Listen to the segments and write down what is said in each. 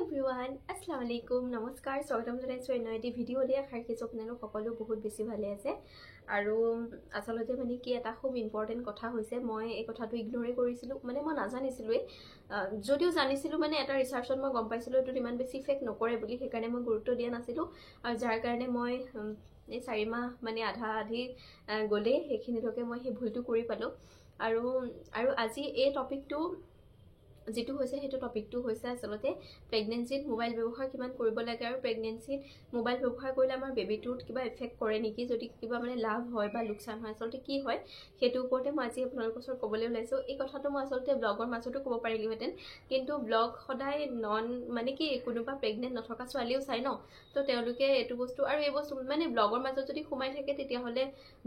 Everyone আসসালামু আলাইকুম নমস্কাৰ স্বাগতম জনাইছো এটি ভিডিঅ' লৈ আশা ৰাখিছো আপোনালোক সকলো বহুত বেছি ভালে আছে আৰু আসলতে মানে কি এটা খুব ইম্পৰ্টেন্ট কথা হৈছে মই এই কথাটো ইগনোৰে কৰিছিলো মানে মই নাজানিছিলো যদিও জানিছিলো মানে এটা ৰিসাৰ্চত মই গম পাইছিলো এটো ইমান বেছি ইফেক্ট নকৰে বুলি সেইকাৰণে মই গুৰুত্ব দিয়া নাছিলো আৰু যাৰ কাৰণে মই এই 4 মাহ মানে আধা আধি গলে সেইখিনিলৈকে মই সেই ভুলটো কৰি পালো আৰু আজি এই টপিকটো যেটো হৈছে হেতু টপিকটো হৈছে আসলতে প্ৰেগনেন্সিত মোবাইল ব্যৱহাৰ কিমান কৰিব লাগে আৰু প্ৰেগনেন্সিত মোবাইল ব্যৱহাৰ কৰিলে আমাৰ বেবিটোত কিবা ইফেক্ট কৰে নেকি যদি কিবা মানে লাভ হয় বা লোকসান হয় আসলতে কি হয় হেতু ওপৰতে মই আজি আপোনালোকৰ ওচৰত ক'বলৈ ওলাইছো এই কথাটো মই আসলতে ব্লগৰ মাজতো ক'ব পাৰিলিহেঁতেন কিন্তু ব্লগ সদায় নন মানে কি কোনোবা প্ৰেগনেন্ট নথকা ছোৱালীও চাই ন তো তেওঁলোকে এটো বস্তু আৰু এই বস্তু মানে ব্লগৰ মাজত যদি সোমাই থাকে তেতিয়া হলে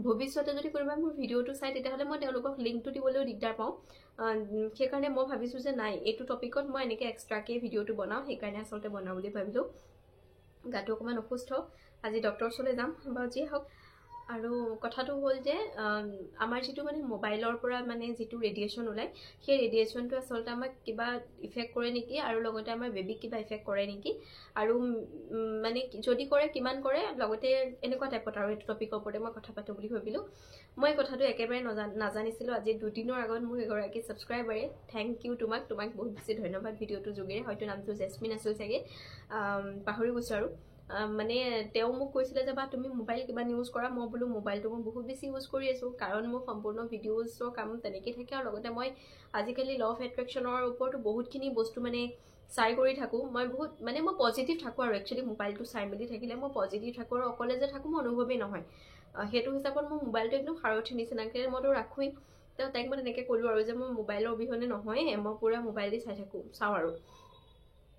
ভৱিষ্যতে যদি কোনোবা মোৰ ভিডিওটো চাই তেতিয়া হলে মই তেওঁলোকক লিংকটো দিবলৈও দিগদাৰ পাওঁ সেইকাৰণে মই ভাবিছো যে নাই এটো টপিকত মই এনেকে এক্সট্ৰাকে ভিডিওটো বনাও সেইকাৰণে আসলতে বনাও বুলি ভাবিলো গাটো অকমান অসুস্থ আজি ডক্টৰ ওচৰলৈ যাম বা যি হওক আৰু কথাটো হ'ল যে আমাৰ যেটো মানে মোবাইলৰ পৰা মানে যেটো ৰেডিয়েশন ওলাই সেই ৰেডিয়েশনটো আসলতে আমাক কিবা ইফেক্ট কৰে নেকি আৰু লগতে আমাৰ বেবিক কিবা ইফেক্ট কৰে নেকি আৰু মানে যদি কৰে কিমান কৰে লগতে এনেকুৱা টাইপত আৰু এই টপিকৰ ওপৰতে মই কথা পাতো বুলি ভাবিলো মই কথাটো একেবাৰে নাজানিছিলো আজি দুদিনৰ আগত মোৰ এগৰাকী সাবস্ক্ৰাইবাৰে থ্যাংক ইউ তোমাক বহুত বেছি ধন্যবাদ ভিডিওটো যোগেৰে হয়তো নামটো জেসমিন আছিল চাগে পাহৰি গৈছো আৰু মানে তেও মোক কৈছিলে যে বা তুমি মোবাইল কিবা ইউজ কৰা মই বলো মোবাইলটো মই বহুত বেছি ইউজ কৰি আছো কাৰণ মোৰ সম্পূৰ্ণ ভিডিওছৰ কাম তেনেকৈ থাকে আৰু লগতে মই আজিকালি ল অফ এট্ৰাকচনৰ ওপৰতো বহুতখিনি বস্তু মানে চাই কৰি থাকো মই বহুত মানে মই পজিটিভ থাকো আৰু একচুয়ালি মোবাইলটো চাই মেলি থাকিলে মই পজিটিভ থাকো আৰু অকলে যে থাকো মই অনুভৱেই নহয় হেতু হিচাপত মই মোবাইলটো একদম সাৰথি নিচিনাকে মইতো ৰাখোই তো তাইক মই এনেকৈ ক'লো আৰু যে মই মোবাইলৰ অবিহনে নহয় মই পুৰা মোবাইল দি চাই থাকো চাও আৰু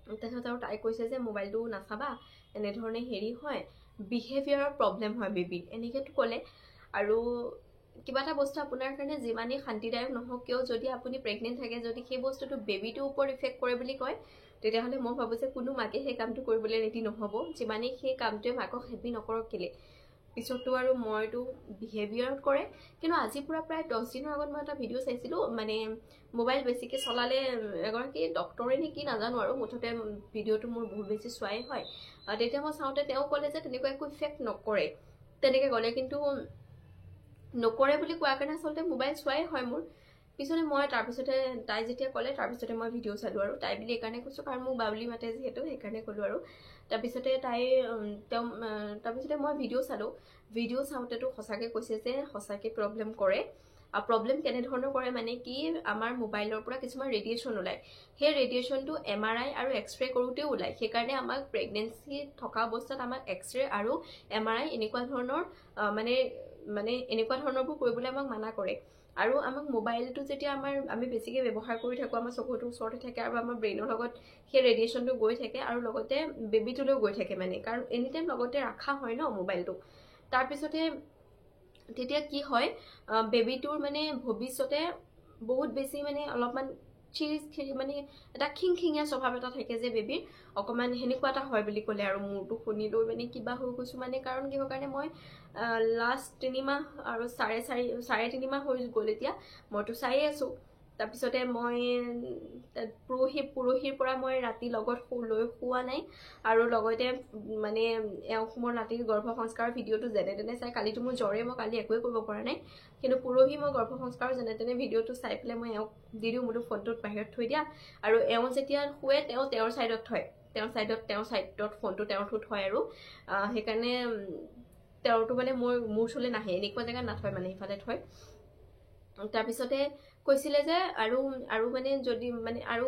তাৰপিছত আৰু তাই কৈছে যে মোবাইলটো নাচাবা এনে ধৰণে হেৰি হয় বিহেভিয়াৰৰ প্ৰবলেম হয় বেবি এনেকেতো ক'লে আৰু কিবা এটা বস্তু আপোনাৰ কাৰণে যিমানে শান্তিদায়ক নহওক কিয় যদি আপুনি প্ৰেগনেন্ট থাকে যদি সেই বস্তুটো বেবিটোৰ ওপৰত ইফেক্ট কৰে বুলি কয় তেতিয়া হলে মই ভাবো যে কোনো মাকে সেই কামটো কৰিবলৈ ৰেডি নহব যিমানে সেই কামটোৱে মাকক হেপি নকৰক কেলে পিছতো আৰু মইটো বিহেভিয়াৰত কৰে কিন্তু আজি পুৰা প্ৰায় 10 দিনৰ আগত মই এটা ভিডিও চাইছিলো মানে মোবাইল বেছিকে চলালে এগৰাকী ডক্টৰে নেকি নাজানো আৰু মুঠতে ভিডিওটো মোৰ বহুত বেছি চোৱাই হয় তেতিয়া মই চাওঁতে তেওঁ ক'লে যে তেনেকুৱা একো ইফেক্ট নকৰে তেনেকে ক'লে কিন্তু নকৰে বুলি কোৱাৰ কাৰণে আসলতে মোবাইল চোৱাই হয় মোৰ পিছনে মই তাৰ পিছতে তাই যেতিয়া ক'লে তাৰ পিছতে মই ভিডিও চালো আৰু তাই বুলি এইকাৰণে কৈছো কাৰণ মোক বাবলি মাতে যেহেতু সেইকাৰণে ক'লো আৰু তাৰ পিছতে তাই তাৰ পিছতে মই ভিডিও চালো ভিডিও চাওঁতেতো সঁচাকে কৈছে যে সঁচাকে প্ৰবলেম কৰে আৰু প্ৰবলেম কেনে ধৰণৰ কৰে মানে কি আমাৰ মোবাইলৰ পৰা কিছুমান ৰেডিয়েশন ওলাই সেই ৰেডিয়েশনটো এমআৰআই আৰু এক্সৰে কৰোতেও ওলাই সেইকাৰণে আমাক প্ৰেগনেন্সি থকা অৱস্থাত আমাক এক্সৰে আৰু এমআৰআই এনেকুৱা ধৰণৰ মানে এনেকুৱা ধৰণৰবোৰ কৰিবলৈ আমাক মানা কৰে আৰু আমাক মোবাইলটো যেতিয়া আমি বেছিকে ব্যৱহাৰ কৰি থাকো আমাৰ চকুটো ওচৰতে থাকে আৰু আমাৰ ব্ৰেইনৰ লগত সেই ৰেডিয়েশনটো গৈ থাকে আৰু লগতে বেবিটোলৈও গৈ থাকে মানে কাৰণ এনি টাইম লগতে ৰাখা হয় ন মোবাইলটো তাৰ পিছতে তেতিয়া কি হয় বেবিটোৰ মানে ভৱিষ্যতে বহুত বেছি মানে অলপমান চিৰিজ মানে এটা খিংখিঙীয়া স্বভাৱ এটা থাকে যে বেবিৰ অকমান হেনেকুৱা এটা হয় বুলি ক'লে আৰু মোৰটো শুনিলৈ মানে কিবা হৈ গৈছো মানে কাৰণ কিহৰ কাৰণে মই লাষ্ট 3 মাহ আৰু 3.5 মাহ হৈ গ'ল এতিয়া মইতো চাইয়ে আছো তাৰ পিছতে মই পুৰহিৰ পৰা মই ৰাতি লগত শুৱা নাই আৰু লগতে মানে মোৰ ৰাতিৰ গৰ্ভ সংস্কাৰ ভিডিওটো যেনে তেনে চাই কালিটো মোৰ জ্বৰে মই কালি একোৱে কৰিব পৰা নাই কিন্তু পুৰহি মই গৰ্ভ সংস্কাৰ যেনে তেনে ভিডিওটো চাই পেলাই মই দি দিও মোৰ ফোনটোত বাহিৰত থৈ দিয়া আৰু যেতিয়া শুৱে তেওঁৰ সাইডত থয় তেওঁৰ সাইডত ফোনটো তেওঁৰ ঠুত হয় আৰু সেইকাৰণে তেওঁৰটো মানে মোৰ চলে নাহে এনেকুৱা জেগা নাথয় মানে ইফালে থয় তাৰ পিছতে কৈছিলে যে আৰু মানে যদি মানে আৰু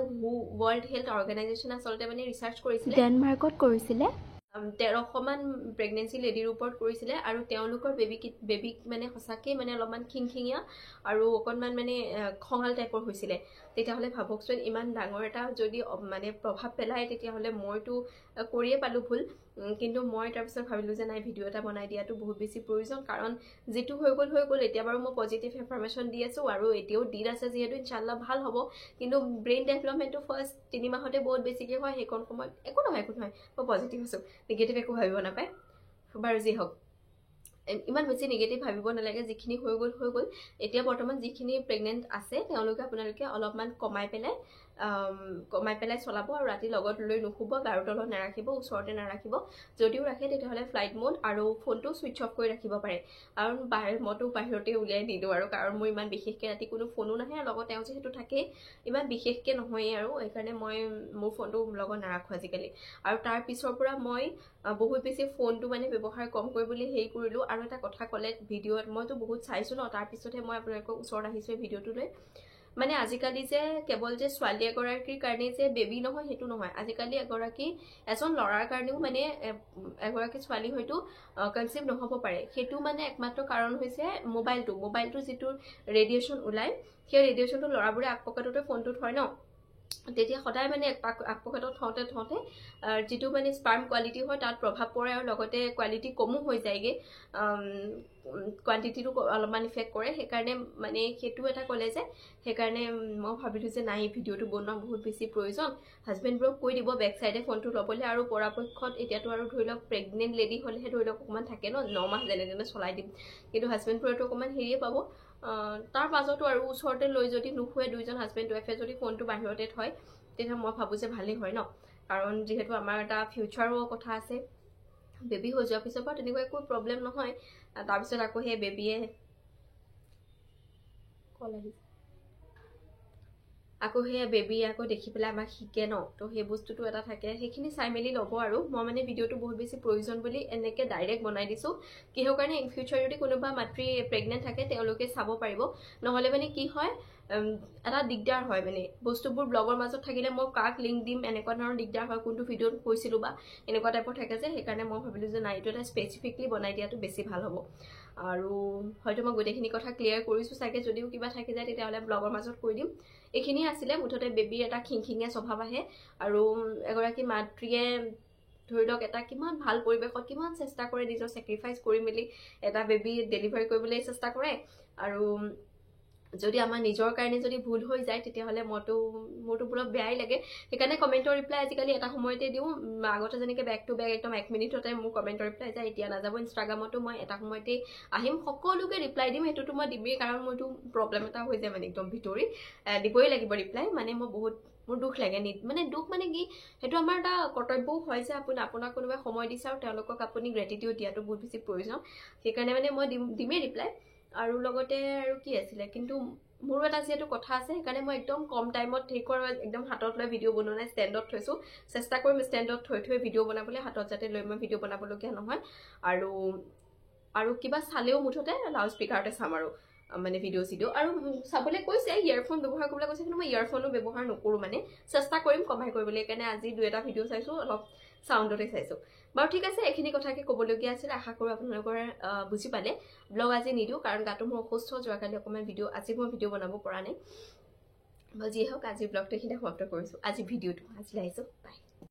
ওয়াৰ্ল্ড হেলথ অৰ্গানাইজেচন আসলতে মানে ৰিসাৰ্চ কৰিছিলে ডেনমাৰ্কত কৰিছিলে 1300 মান প্ৰেগনেন্সি লেডিৰ ওপৰত কৰিছিলে আৰু তেওঁলোকৰ বেবিক মানে সঁচাকে মানে অলপমান খিংখিঙীয়া আৰু অকনমান মানে খঙাল টাইপৰ হৈছিলে তেতিয়া হলে ভাবকচোন ইমান ডাঙৰ এটা যদি মানে প্ৰভাৱ পেলায় তেতিয়া হলে মইতো কৰিয়ে পালো ভুল কিন্তু মই তাৰ পিছত ভাবিলো যে নাই ভিডিও এটা বনাই দিয়াটো বহুত বেছি প্ৰয়োজন কাৰণ যেটো হৈ গ'ল এতিয়া বাৰু মই পজিটিভ ইনফৰমেশন দি আছো আৰু এতিয়াও দিন আছে যেহেতু ইনশাআল্লাহ ভাল হ'ব কিন্তু ব্ৰেইন ডেভেলপমেন্টটো ফাৰ্স্ট 3 মাহতে বহুত বেছিকে হয় সেইকণ সময়ত একো নহয় মই পজিটিভ আছো নেগেটিভ একো ভাবিব নাপায় বাৰু যি হওক ইমান বেছি নেগেটিভ ভাবিব নালাগে যিখিনি হৈ গ'ল এতিয়া বৰ্তমান যিখিনি প্ৰেগনেন্ট আছে তেওঁলোকে আপোনালোকে অলপমান কমাই পেলাই কমাই পেলাই চলাব আৰু ৰাতি লগত লৈ নুশুব, গাৰুৰ তলত নাৰাখিব, ওচৰতে নাৰাখিব। যদিও ৰাখে তেতিয়াহ'লে ফ্লাইট মোড আৰু ফোনটো ছুইচ অফ কৰি ৰাখিব পাৰে। কাৰণ মইতো বাহিৰতে উলিয়াই নিদিওঁ আৰু, কাৰণ মোৰ ইমান বিশেষকৈ ৰাতি কোনো ফোনো নাহে, আৰু লগত তেওঁ যিহেতু থাকেই ইমান বিশেষকৈ নহয়েই আৰু, সেইকাৰণে মই মোৰ ফোনটো লগত নাৰাখোঁ আজিকালি। আৰু তাৰ পিছৰ পৰা মই বহুত বেছি ফোনটো মানে ব্যৱহাৰ কম কৰিবলৈ হেৰি কৰিলোঁ। আৰু এটা কথা ক'লে ভিডিঅ'ত মইতো বহুত চাইছোঁ ন, তাৰপিছতহে মই আপোনালোকৰ ওচৰত আহিছোঁ এই ভিডিঅ'টো লৈ। মানে আজিকালি যে কেৱল যে ছোৱালী এগৰাকীৰ কাৰণে যে বেবী নহয় সেইটো নহয়, আজিকালি এজন ল'ৰাৰ কাৰণেও মানে এগৰাকী ছোৱালী হয়তো কনচিভ নহ'ব পাৰে। সেইটো মানে একমাত্ৰ কাৰণ হৈছে মোবাইলটো যিটো ৰেডিয়েশ্যন ওলায়, সেই ৰেডিয়েশ্যনটো ল'ৰাবোৰে আগপকাটোতে ফোনটো থয় ন, তেতিয়া সদায় মানে আগপকাটোত থওঁতে যিটো মানে স্পাৰ্ম কোৱালিটি হয় তাত প্ৰভাৱ পৰে, আৰু লগতে কোৱালিটি কমো হৈ যায়গৈ, কোৱান্টিটিটো অলপমান ইফেক্ট কৰে। সেইকাৰণে মানে সেইটো এটা ক'লে যে, সেইকাৰণে মই ভাবিলোঁ যে নাই, ভিডিঅ'টো বনোৱা বহুত বেছি প্ৰয়োজন। হাজবেণ্ডবোৰক কৈ দিব বেক চাইডে ফোনটো ল'বলৈ, আৰু পৰাপক্ষত এতিয়াতো আৰু ধৰি লওক প্ৰেগনেণ্ট লেডি হ'লেহে ধৰি লওক অকণমান থাকে ন, 9 মাহ যেনে তেনে চলাই দিম, কিন্তু হাজবেণ্ডবোৰেতো অকণমান হেৰিয়ে পাব। তাৰ মাজতো আৰু ওচৰতে লৈ যদি নুশুৱে দুইজন হাজবেণ্ড ৱাইফে যদি ফোনটো বাহিৰতে থয়, তেতিয়া মই ভাবোঁ যে ভালেই হয় ন, কাৰণ যিহেতু আমাৰ এটা ফিউচাৰো কথা আছে। বেবী হৈ যোৱাৰ পিছৰ পৰা তেনেকুৱা একো প্ৰব্লেম নহয়। তাৰপিছত আকৌ সেই বেবীয়ে আকৌ দেখি পেলাই আমাক শিকে ন, তো সেই বস্তুটো এটা থাকে, সেইখিনি চাই মেলি ল'ব। আৰু মই মানে ভিডিঅ'টো বহুত বেছি প্ৰয়োজন বুলি এনেকৈ ডাইৰেক্ট বনাই দিছোঁ। কিহৰ কাৰণে, ইন ফিউচাৰ যদি কোনোবা মাতৃ প্ৰেগনেণ্ট থাকে তেওঁলোকে চাব পাৰিব। নহ'লে মানে কি হয়, এটা দিগদাৰ হয়, মানে বস্তুবোৰ ব্লগৰ মাজত থাকিলে মই কাক লিংক দিম এনেকুৱা ধৰণৰ দিগদাৰ হয়, কোনটো ভিডিঅ'ত কৈছিলোঁ বা এনেকুৱা টাইপৰ থাকে যে, সেইকাৰণে মই ভাবিলোঁ যে নাই, এইটো এটা স্পেচিফিকলি বনাই দিয়াটো বেছি ভাল হ'ব। আৰু হয়তো মই গোটেইখিনি কথা ক্লিয়াৰ কৰিছোঁ চাগে, যদিও কিবা থাকি যায় তেতিয়াহ'লে ব্লগৰ মাজত কৈ দিম। এইখিনিয়ে আছিলে। মুঠতে বেবীৰ এটা খিংখিঙীয়া স্বভাৱ আহে, আৰু এগৰাকী মাতৃয়ে ধৰি লওক এটা কিমান ভাল পৰিৱেশত কিমান চেষ্টা কৰে, নিজৰ ছেক্ৰিফাইচ কৰি মেলি এটা বেবী ডেলিভাৰী কৰিবলৈ চেষ্টা কৰে। আৰু যদি আমাৰ নিজৰ কাৰণে যদি ভুল হৈ যায় তেতিয়াহ'লে মোৰতো বোলো বেয়াই লাগে। সেইকাৰণে কমেণ্টৰ ৰিপ্লাই আজিকালি এটা সময়তে দিওঁ। আগতে যেনেকৈ বেক টু বেক একদম 1 মিনিটতে মোৰ কমেণ্টৰ ৰিপ্লাই যায়, এতিয়া নাযাব। ইনষ্টাগ্ৰামতো মই এটা সময়তেই আহিম, সকলোকে ৰিপ্লাই দিম, সেইটোতো মই দিমেই, কাৰণ মোৰতো প্ৰব্লেম এটা হৈ যায় মানে একদম ভিতৰি, দিবই লাগিব ৰিপ্লাই। মানে মোৰ দুখ লাগে, দুখ মানে কি, সেইটো আমাৰ এটা কৰ্তব্যও হয় যে আপোনাক কোনোবাই সময় দিছে আৰু তেওঁলোকক আপুনি গ্ৰেটিটিউড দিয়াটো বহুত বেছি প্ৰয়োজন। সেইকাৰণে মানে মই দিমেই ৰিপ্লাই। আৰু লগতে আৰু কি আছিলে, কিন্তু মোৰো এটা যিহেতু কথা আছে, সেইকাৰণে মই একদম কম টাইমত একদম হাতত লৈ ভিডিঅ' বনোৱা নাই, ষ্টেণ্ডত থৈছোঁ। চেষ্টা কৰিম ষ্টেণ্ডত থৈ ভিডিঅ' বনাবলৈ, হাতত যাতে লৈ মই ভিডিঅ' বনাবলগীয়া নহয়। আৰু কিবা চালেও মুঠতে লাউড স্পীকাৰতে চাম আৰু, মানে ভিডিঅ' আৰু চাবলৈ কৈছে, ইয়েৰফোন ব্যৱহাৰ কৰিবলৈ কৈছে, কিন্তু মই ইয়েৰফোনো ব্যৱহাৰ নকৰোঁ, মানে চেষ্টা কৰিম কমাই কৰিবলৈ। সেইকাৰণে আজি 2-এটা ভিডিঅ' চাইছোঁ, অলপ চাউণ্ডতে চাইছোঁ। বাৰু ঠিক আছে, এইখিনি কথাকে ক'বলগীয়া আছিল। আশা কৰোঁ আপোনালোকৰ বুজি পালে। ব্লগ আজি নিদিওঁ, কাৰণ গাটো মোৰ অসুস্থ, যোৱাকালি অকণমান আজি মই ভিডিঅ' বনাব পৰা নাই। যিয়ে হওক, আজি ব্লগটো এইখিনিতে সমাপ্ত কৰিছোঁ। আজি ভিডিঅ'টো আহিছোঁ, বাই।